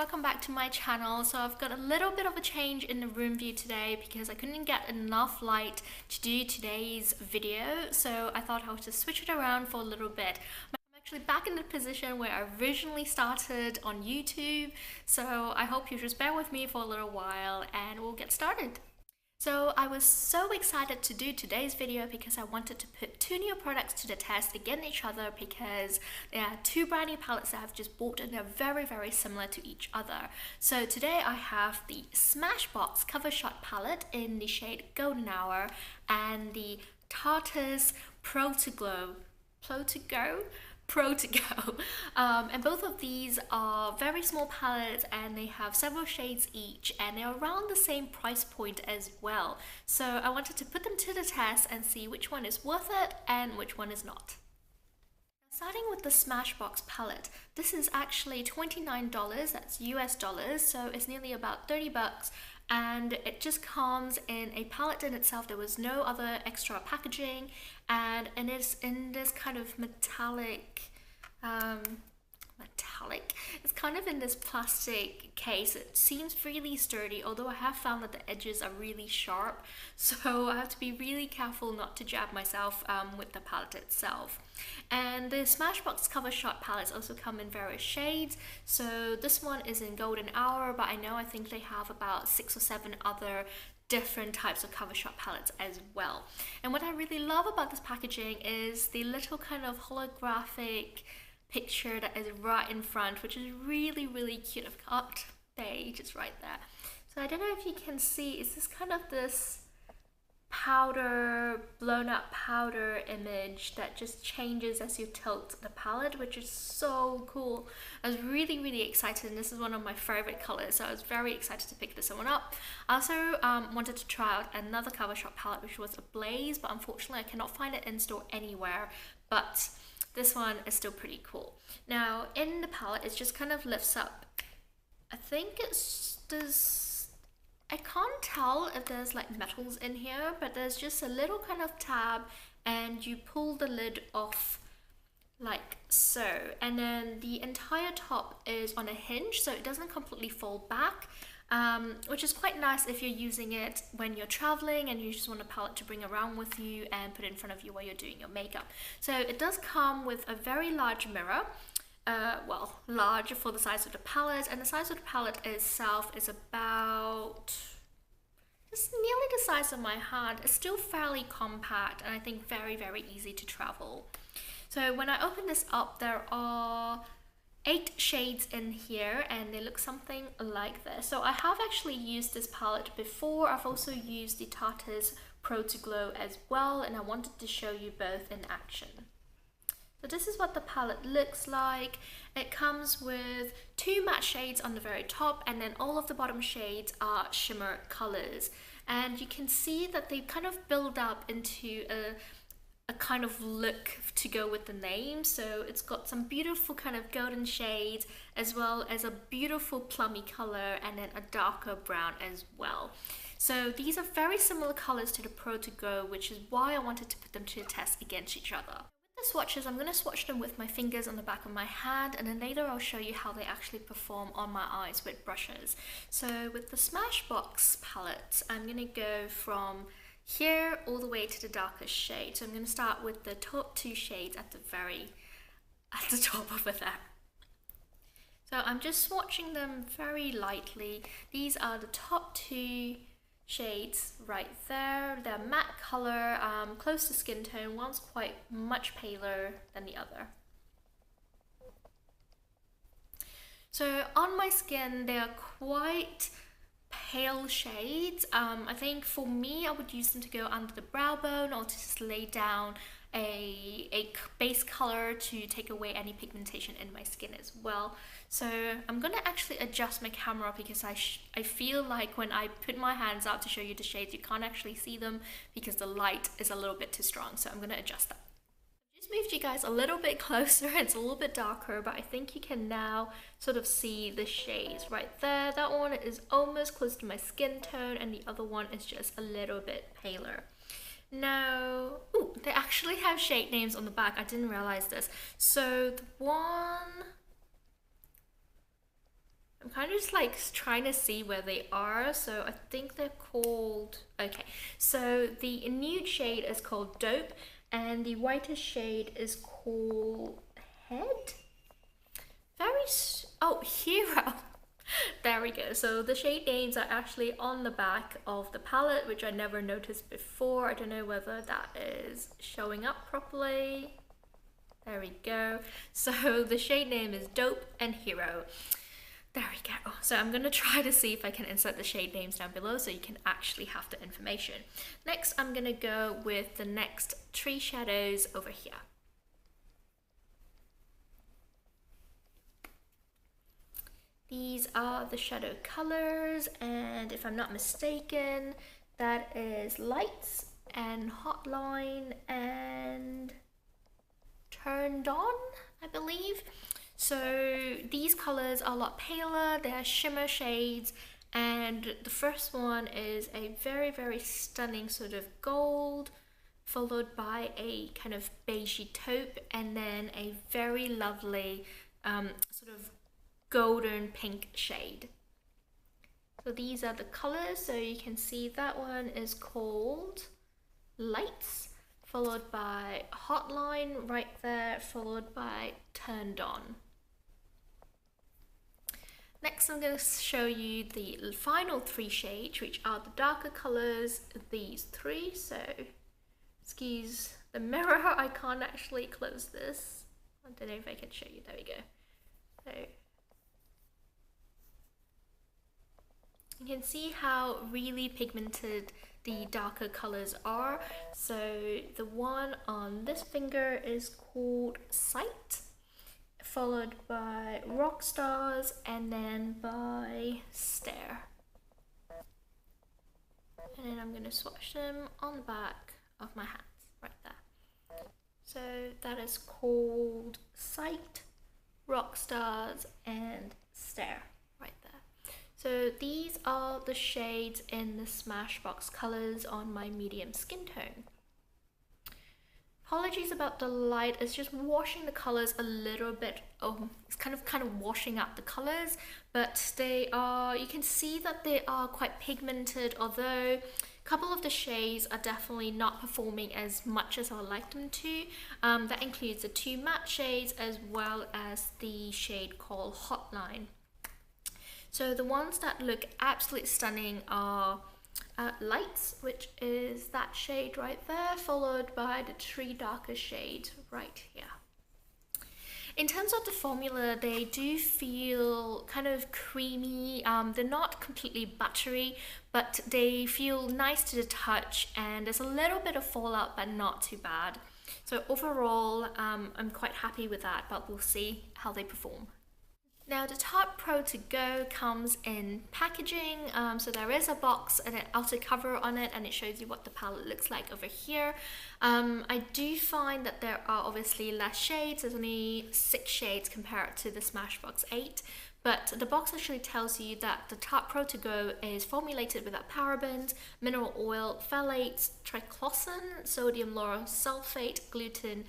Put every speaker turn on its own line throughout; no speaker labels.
welcome back to my channel. So I've got a little bit of a change in the room view today because I couldn't get enough light to do today's video, so I thought I would just switch it around for a little bit. I'm actually back in the position where I originally started on YouTube, so I hope you just bear with me for a little while and we'll get started. So I was so excited to do today's video because I wanted to put two new products to the test against each other, because there are two brand new palettes that I've just bought and they're very similar to each other. So today I have the Smashbox Covershot Palette in the shade Golden Hour and the Tarteist Pro to Go. And both of these are very small palettes and they have several shades each, and they're around the same price point as well. So I wanted to put them to the test and see which one is worth it and which one is not. Starting with the Smashbox palette, this is actually $29, that's US dollars, so it's nearly about 30 bucks. And it just comes in a palette in itself. There was no other extra packaging, and it's in this kind of metallic, it's kind of in this plastic case. It seems really sturdy, although I have found that the edges are really sharp, so I have to be really careful not to jab myself with the palette itself. And the Smashbox Covershot palettes also come in various shades. So this one is in Golden Hour, but I think they have about 6 or 7 other different types of Covershot palettes as well. And what I really love about this packaging is the little kind of holographic picture that is right in front, which is really cute. I've got there, just right there. So I don't know if you can see, it's this kind of this powder, blown up powder image that just changes as you tilt the palette, which is so cool. I was really excited, and this is one of my favorite colors, so I was very excited to pick this one up. I also wanted to try out another Covershot palette, which was a Blaze, but unfortunately I cannot find it in store anywhere, but this one is still pretty cool. Now in the palette, it just kind of lifts up. I think I can't tell if there's like metals in here, but there's just a little kind of tab and you pull the lid off like so, and then the entire top is on a hinge, so it doesn't completely fall back, which is quite nice if you're using it when you're traveling and you just want a palette to bring around with you and put in front of you while you're doing your makeup. So it does come with a very large mirror. Well, large for the size of the palette, and the size of the palette itself is about just nearly the size of my hand. It's still fairly compact and I think very easy to travel. So when I open this up, there are 8 shades in here and they look something like this. So I have actually used this palette before. I've also used the Tarteist Pro to Glow as well, and I wanted to show you both in action. So this is what the palette looks like. It comes with 2 matte shades on the very top, and then all of the bottom shades are shimmer colors. And you can see that they kind of build up into a kind of look to go with the name. So it's got some beautiful kind of golden shades, as well as a beautiful plummy color, and then a darker brown as well. So these are very similar colors to the Pro to Go, which is why I wanted to put them to a test against each other. The swatches, I'm going to swatch them with my fingers on the back of my hand, and then later I'll show you how they actually perform on my eyes with brushes. So with the Smashbox palette, I'm going to go from here all the way to the darkest shade. So I'm going to start with the top 2 shades at the top over there. So I'm just swatching them very lightly. These are the top 2 shades right there. They're matte color, close to skin tone. One's quite much paler than the other. So on my skin, they are quite pale shades. I think for me, I would use them to go under the brow bone or to just lay down a base color to take away any pigmentation in my skin as well. So I'm gonna actually adjust my camera because I feel like when I put my hands out to show you the shades, you can't actually see them because the light is a little bit too strong, so I'm gonna adjust that. I just moved you guys a little bit closer. It's a little bit darker, but I think you can now sort of see the shades right there. That one is almost close to my skin tone, and the other one is just a little bit paler. Now, ooh, they actually have shade names on the back. I didn't realize this. So the one I'm kind of just like trying to see where they are. So I think they're called, okay, so the nude shade is called Dope and the whitest shade is called Head. Oh, Hero. There we go. So the shade names are actually on the back of the palette, which I never noticed before. I don't know whether that is showing up properly. There we go. So the shade name is Dope and Hero. There we go. So I'm going to try to see if I can insert the shade names down below so you can actually have the information. Next, I'm going to go with the next 3 shadows over here. These are the shadow colors, and if I'm not mistaken, that is Lights and Hotline and Turned On, I believe. So these colors are a lot paler, they're shimmer shades, and the first one is a very, very stunning sort of gold, followed by a kind of beigey taupe, and then a very lovely sort of golden pink shade. So these are the colors. So you can see that one is called Lights, followed by Hotline right there, followed by Turned On. Next, I'm going to show you the final 3 shades, which are the darker colors, these 3. So excuse the mirror, I can't actually close this. I don't know if I can show you. There we go. So you can see how really pigmented the darker colors are. So the one on this finger is called Psyched, followed by Rockstars, and then by Stare. And then I'm going to swatch them on the back of my hands, right there. So that is called Psyched, Rockstars, and Stare. So these are the shades in the Smashbox colors on my medium skin tone. Apologies about the light, it's just washing the colors a little bit. It's kind of washing out the colors, but they are, you can see that they are quite pigmented, although a couple of the shades are definitely not performing as much as I would like them to. That includes the 2 matte shades as well as the shade called Hotline. So the ones that look absolutely stunning are Lights, which is that shade right there, followed by the 3 darker shades right here. In terms of the formula, they do feel kind of creamy. They're not completely buttery, but they feel nice to the touch, and there's a little bit of fallout, but not too bad. So overall, I'm quite happy with that, but we'll see how they perform. Now the Tarte Pro To Go comes in packaging, so there is a box and an outer cover on it, and it shows you what the palette looks like over here. I do find that there are obviously less shades. There's only 6 shades compared to the Smashbox 8, but the box actually tells you that the Tarte Pro To Go is formulated without parabens, mineral oil, phthalates, triclosan, sodium lauryl sulfate, gluten,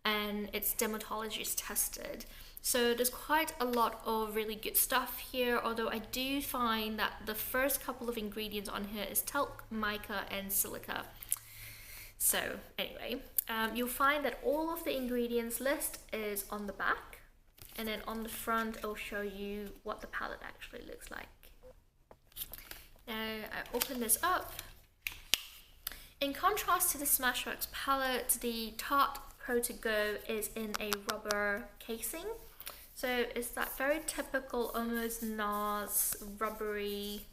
and it's dermatologist tested. So there's quite a lot of really good stuff here, although I do find that the first couple of ingredients on here is talc, mica, and silica. So anyway, you'll find that all of the ingredients list is on the back, and then on the front I'll show you what the palette actually looks like. Now I open this up. In contrast to the Smashbox palette, the Tarte Pro To Go is in a rubber casing. So it's that very typical, almost Nars, rubbery,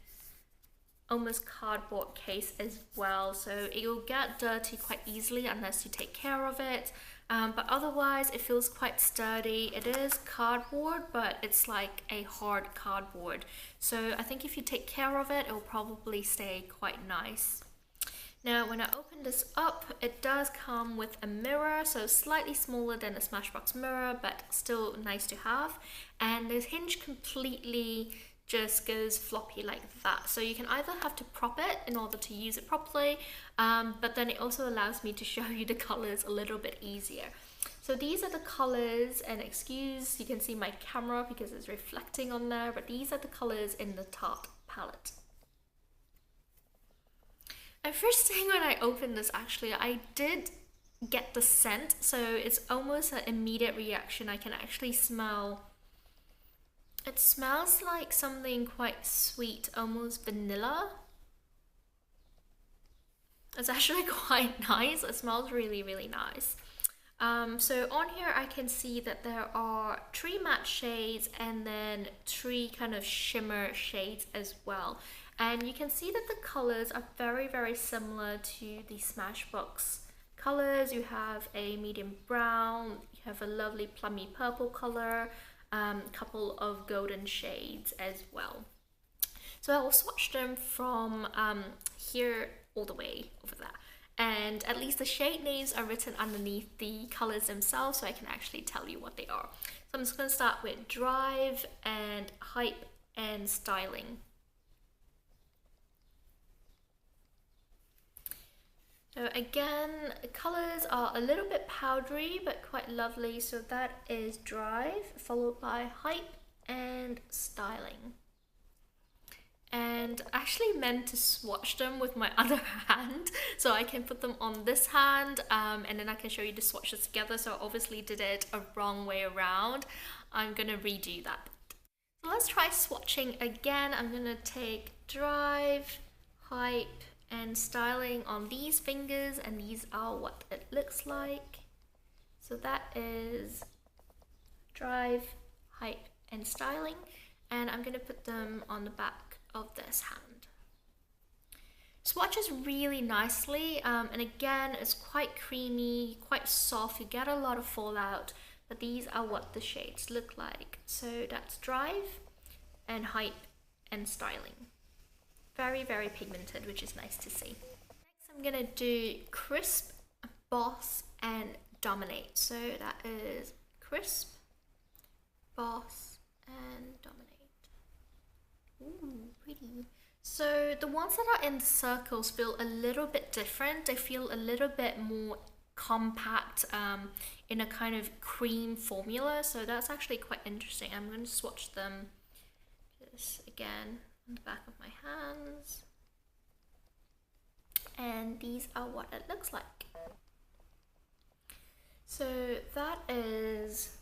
almost cardboard case as well. So it'll get dirty quite easily unless you take care of it. But otherwise, it feels quite sturdy. It is cardboard, but it's like a hard cardboard. So I think if you take care of it, it will probably stay quite nice. Now, when I open this up, it does come with a mirror, so slightly smaller than a Smashbox mirror, but still nice to have. And this hinge completely just goes floppy like that. So you can either have to prop it in order to use it properly, but then it also allows me to show you the colors a little bit easier. So these are the colors, and excuse, you can see my camera because it's reflecting on there, but these are the colors in the Tarte palette. And first thing when I opened this, actually, I did get the scent, so it's almost an immediate reaction. I can actually smell, it smells like something quite sweet, almost vanilla. It's actually quite nice. It smells really, really nice. So on here I can see that there are 3 matte shades and then 3 kind of shimmer shades as well. And you can see that the colors are very, very similar to the Smashbox colors. You have a medium brown, you have a lovely plummy purple color, couple of golden shades as well. So I will swatch them from here all the way over there. And at least the shade names are written underneath the colors themselves, so I can actually tell you what they are. So I'm just going to start with Drive and Hype and Styling. So again, colors are a little bit powdery but quite lovely. So that is Drive, followed by Hype and Styling. And I actually meant to swatch them with my other hand, so I can put them on this hand, and then I can show you the swatches together. So I obviously did it a wrong way around. I'm gonna redo that. So let's try swatching again. I'm gonna take Drive, Hype, and Styling on these fingers, and these are what it looks like. So that is Drive, Hype, and Styling, and I'm gonna put them on the back of this hand. Swatches really nicely, and again, it's quite creamy, quite soft. You get a lot of fallout, but these are what the shades look like. So that's Drive and Hype and Styling. Very, very pigmented, which is nice to see. Next, I'm gonna do Crisp, Boss, and Dominate. So that is Crisp, Boss, and Dominate. Ooh, pretty. So the ones that are in the circles feel a little bit different. They feel a little bit more compact, in a kind of cream formula. So that's actually quite interesting. I'm going to swatch them just again on the back of my hands. And these are what it looks like. So that is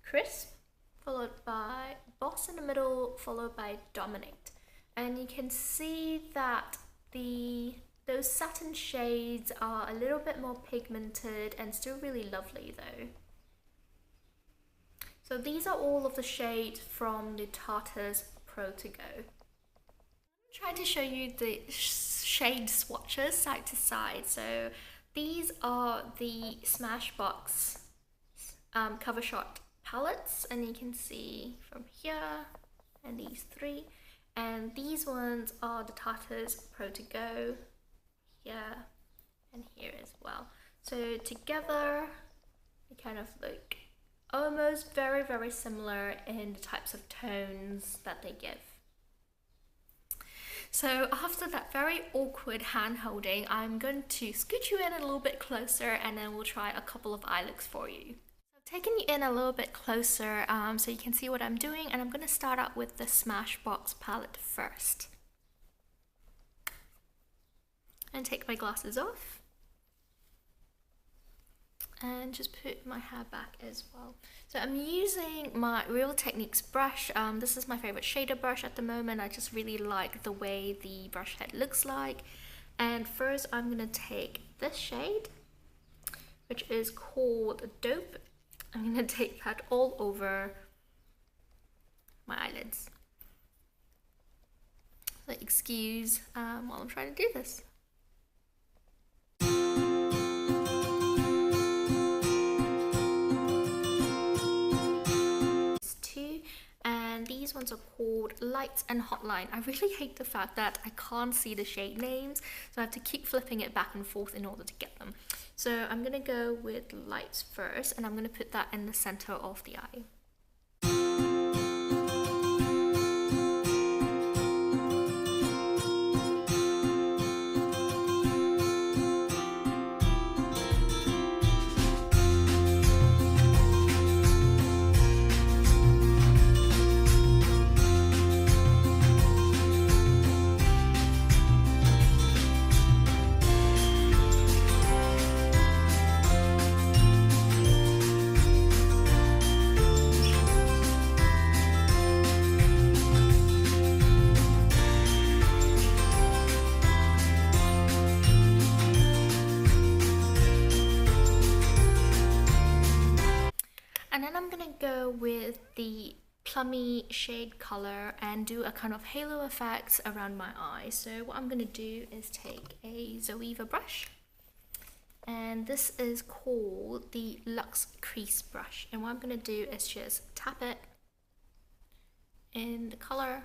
Crisp, followed by Boss in the middle, followed by Dominate. And you can see that those satin shades are a little bit more pigmented and still really lovely though. So these are all of the shades from the Tarteist Pro To Go. I'm trying to show you the shade swatches side to side. So these are the Smashbox Covershot palettes, and you can see from here and these 3, and these ones are the Tarteist Pro To Go here and here as well. So together they kind of look almost very, very similar in the types of tones that they give. So after that very awkward hand holding, I'm going to scoot you in a little bit closer, and then we'll try a couple of eye looks for you. Taking you in a little bit closer, so you can see what I'm doing, and I'm going to start out with the Smashbox palette first. And take my glasses off. And just put my hair back as well. So I'm using my Real Techniques brush. This is my favorite shader brush at the moment. I just really like the way the brush head looks like. And first I'm going to take this shade, which is called Dope. I'm going to take that all over my eyelids. So excuse while I'm trying to do this. And these ones are called Lights and Hotline. I really hate the fact that I can't see the shade names, so I have to keep flipping it back and forth in order to get them. So I'm gonna go with Lights first, and I'm gonna put that in the center of the eye. And then I'm gonna go with the plummy shade color and do a kind of halo effect around my eye. So what I'm gonna do is take a Zoeva brush, and this is called the Luxe Crease brush, and what I'm gonna do is just tap it in the color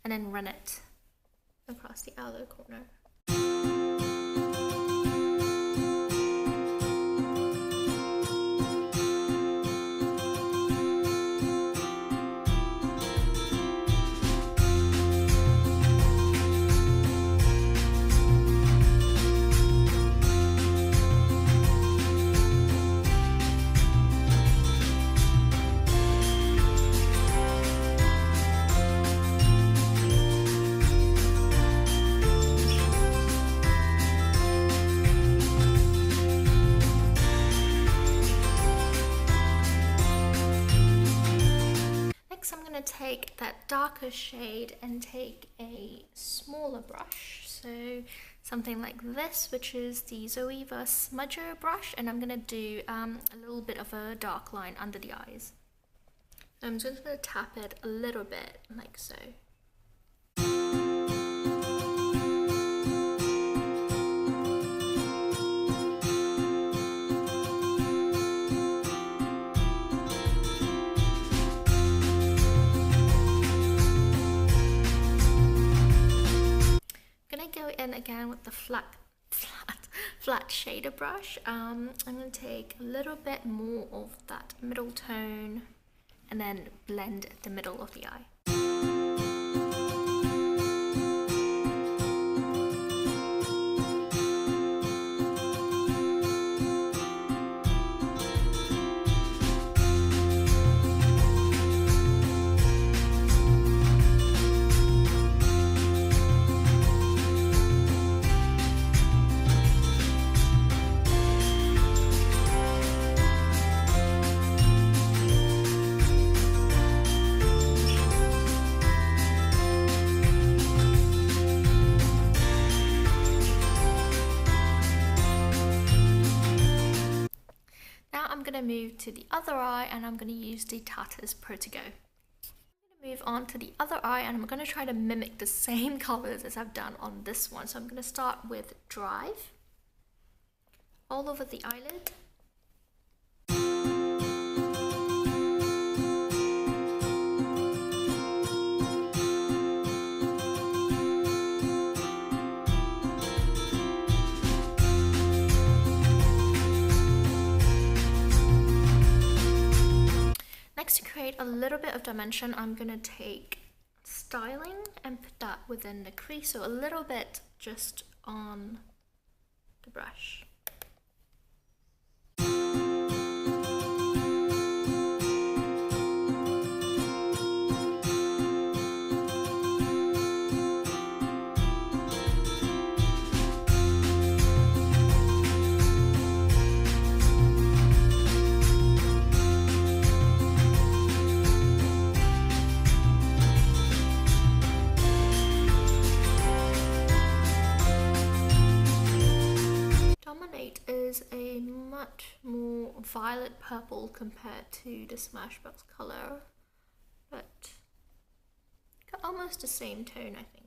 and then run it across the outer corner. Take that darker shade and take a smaller brush, so something like this, which is the Zoeva Smudger brush, and I'm gonna do a little bit of a dark line under the eyes. So I'm just gonna tap it a little bit like so. Go in again with the flat shader brush. I'm going to take a little bit more of that middle tone and then blend the middle of the eye. Move to the other eye, and I'm going to use the Tarteist Protego. I'm going to move on to the other eye, and I'm going to try to mimic the same colors as I've done on this one. So I'm going to start with Drive all over the eyelid. Next, to create a little bit of dimension, I'm going to take styling and put that within the crease, so a little bit just on the brush. Is a much more violet purple compared to the Smashbox color, but got almost the same tone, I think.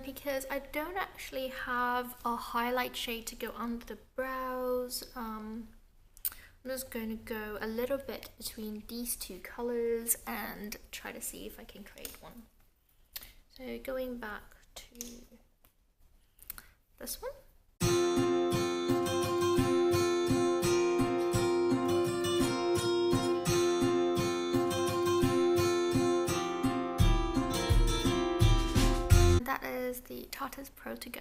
Because I don't actually have a highlight shade to go under the brows, I'm just going to go a little bit between these two colors and try to see if I can create one. So going back to this one. Tarteist Pro to go.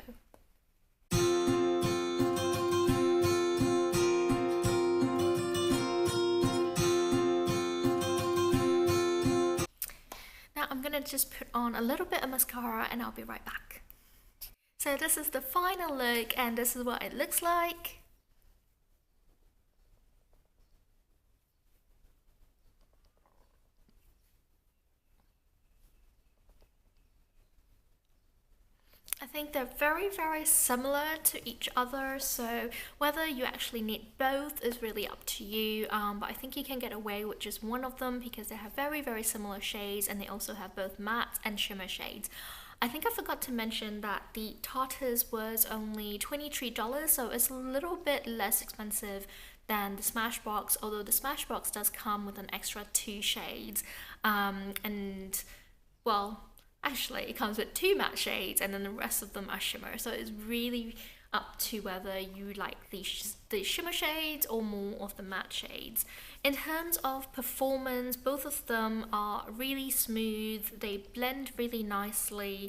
Now I'm gonna just put on a little bit of mascara and I'll be right back. So this is the final look and this is what it looks like. I think they're very similar to each other, so whether you actually need both is really up to you, but I think you can get away with just one of them because they have very similar shades and they also have both matte and shimmer shades. I think I forgot to mention that the Tarteist was only $23, so it's a little bit less expensive than the Smashbox, although the Smashbox does come with an extra 2 shades, and well, actually it comes with 2 matte shades and then the rest of them are shimmer, so it's really up to whether you like the shimmer shades or more of the matte shades. In terms of performance, both of them are really smooth, they blend really nicely,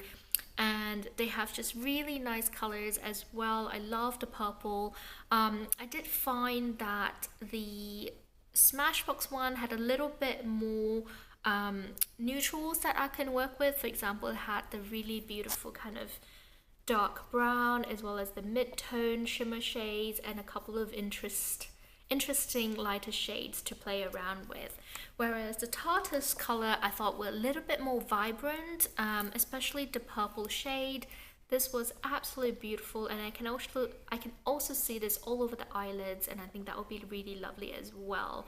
and they have just really nice colors as well. I love the purple. I did find that the Smashbox one had a little bit more neutrals that I can work with. For example, it had the really beautiful kind of dark brown as well as the mid-tone shimmer shades and a couple of interesting lighter shades to play around with. Whereas the Tarteist color I thought were a little bit more vibrant, especially the purple shade. This was absolutely beautiful, and I can also see this all over the eyelids, and I think that would be really lovely as well.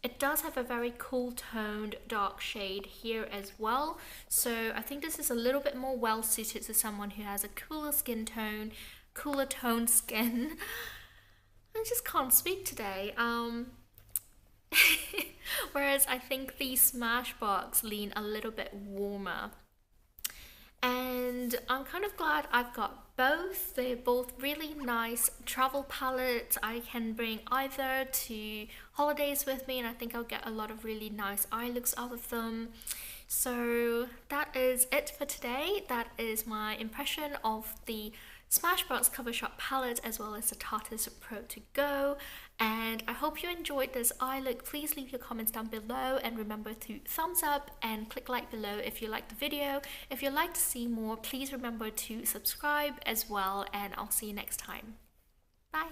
It does have a very cool toned dark shade here as well, so I think this is a little bit more well suited to someone who has a cooler toned skin. I just can't speak today. Whereas I think the Smashbox lean a little bit warmer. And I'm kind of glad I've got both. They're both really nice travel palettes. I can bring either to holidays with me and I think I'll get a lot of really nice eye looks out of them. So that is it for today. That is my impression of the Smashbox Covershot Palette as well as the Tarteist Pro to go, and I hope you enjoyed this eye look. Please leave your comments down below and remember to thumbs up and click like below if you liked the video. If you'd like to see more, please remember to subscribe as well, and I'll see you next time. Bye!